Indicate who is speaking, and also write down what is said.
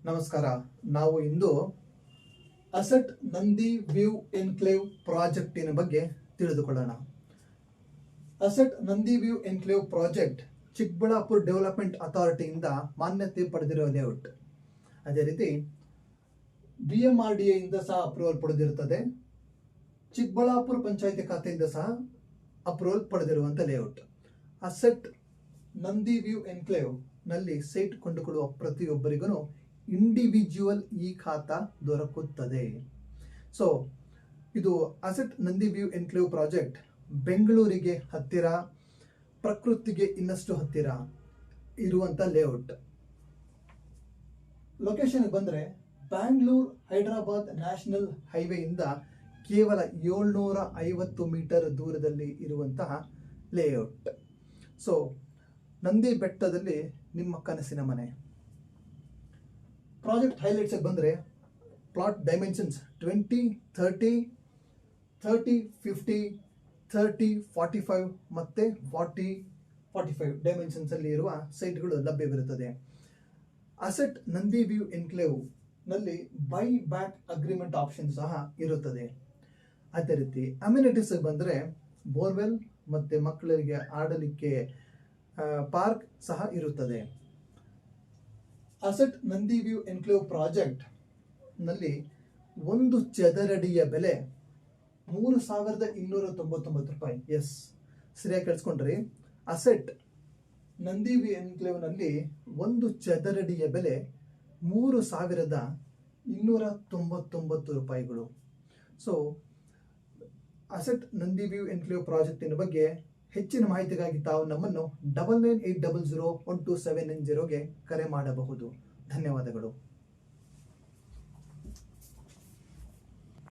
Speaker 1: ನಮಸ್ಕಾರ. ನಾವು ಇಂದು ಅಸೆಟ್ ನಂದಿ ವ್ಯೂ ಎನ್ಕ್ಲೇವ್ ಪ್ರಾಜೆಕ್ಟಿನ ಬಗ್ಗೆ ತಿಳಿದುಕೊಳ್ಳೋಣ. Asset Nandi view enclave project Chikkaballapur development ಅಥಾರಿಟಿಯಿಂದ ಮಾನ್ಯತೆ ಪಡೆದಿರುವ ಲೇಔಟ್. ಅದೇ ರೀತಿ BMRDA ಇಂದ ಸಹ ಅಪ್ರೂವಲ್ ಪಡೆದಿರುತ್ತದೆ. ಚಿಕ್ಕಬಳ್ಳಾಪುರ ಪಂಚಾಯಿತಿ ಖಾತೆಯಿಂದ ಸಹ ಅಪ್ರೂವಲ್ ಪಡೆದಿರುವಂಥ layout. Asset Nandi view enclave ನಲ್ಲಿ ಸೈಟ್ ಕೊಂಡುಕೊಳ್ಳುವ ಪ್ರತಿಯೊಬ್ಬರಿಗೂ ಇಂಡಿವಿಜುವಲ್ ಈ ಖಾತಾ ದೊರಕುತ್ತದೆ. ಸೊ ಇದು asset Nandi view enclave project ಬೆಂಗಳೂರಿಗೆ ಹತ್ತಿರ, ಪ್ರಕೃತಿಗೆ ಇನ್ನಷ್ಟು ಹತ್ತಿರ ಇರುವಂತ ಲೇಔಟ್. ಲೊಕೇಶನ್ ಬಂದ್ರೆ ಬ್ಯಾಂಗ್ಳೂರ್ ಹೈದರಾಬಾದ್ ನ್ಯಾಷನಲ್ ಹೈವೇಯಿಂದ ಕೇವಲ 750 ಮೀಟರ್ ದೂರದಲ್ಲಿ ಇರುವಂತಹ ಲೇಔಟ್. ಸೊ ನಂದಿ ಬೆಟ್ಟದಲ್ಲಿ ನಿಮ್ಮ ಕನಸಿನ ಮನೆ. ಪ್ರಾಜೆಕ್ಟ್ ಹೈಲೈಟ್ಸ್ ಬಂದರೆ ಪ್ಲಾಟ್ ಡೈಮೆನ್ಷನ್ಸ್ 20, 30, 30, 50, 30, 45 ಮತ್ತು 40, 45 ಡೈಮೆನ್ಷನ್ಸ್ ಅಲ್ಲಿ ಇರುವ ಸೈಟ್ಗಳು ಲಭ್ಯವಿರುತ್ತದೆ. ಅಸೆಟ್ ನಂದಿ ವ್ಯೂ ಎನ್ಕ್ಲೇವ್ ನಲ್ಲಿ ಬೈ ಬ್ಯಾಕ್ ಅಗ್ರಿಮೆಂಟ್ ಆಪ್ಷನ್ ಸಹ ಇರುತ್ತದೆ. ಅದೇ ರೀತಿ ಅಮ್ಯುನಿಟೀಸ್ ಬಂದರೆ ಬೋರ್ವೆಲ್ ಮತ್ತು ಮಕ್ಕಳಿಗೆ ಆಡಲಿಕ್ಕೆ ಪಾರ್ಕ್ ಸಹ ಇರುತ್ತದೆ. Asset Nandi view enclave project ನಲ್ಲಿ 1 ಚದರಡಿಯ ಬೆಲೆ 3,299 ರೂಪಾಯಿ. ಎಸ್, ಸರಿಯಾಗಿ ಕೇಳಿಸ್ಕೊಂಡ್ರಿ. ಅಸೆಟ್ ನಂದಿ ವ್ಯೂ ಎನ್ಕ್ಲೇವ್ ನಲ್ಲಿ 1 ಚದರಡಿಯ ಬೆಲೆ 3,299 ರೂಪಾಯಿಗಳು. So asset Nandi view enclave ಪ್ರಾಜೆಕ್ಟಿನ ಬಗ್ಗೆ ಹೆಚ್ಚಿನ ಮಾಹಿತಿಗಾಗಿ ತಾವು ನಮ್ಮನ್ನು 9980012790ಗೆ ಕರೆ ಮಾಡಬಹುದು. ಧನ್ಯವಾದಗಳು.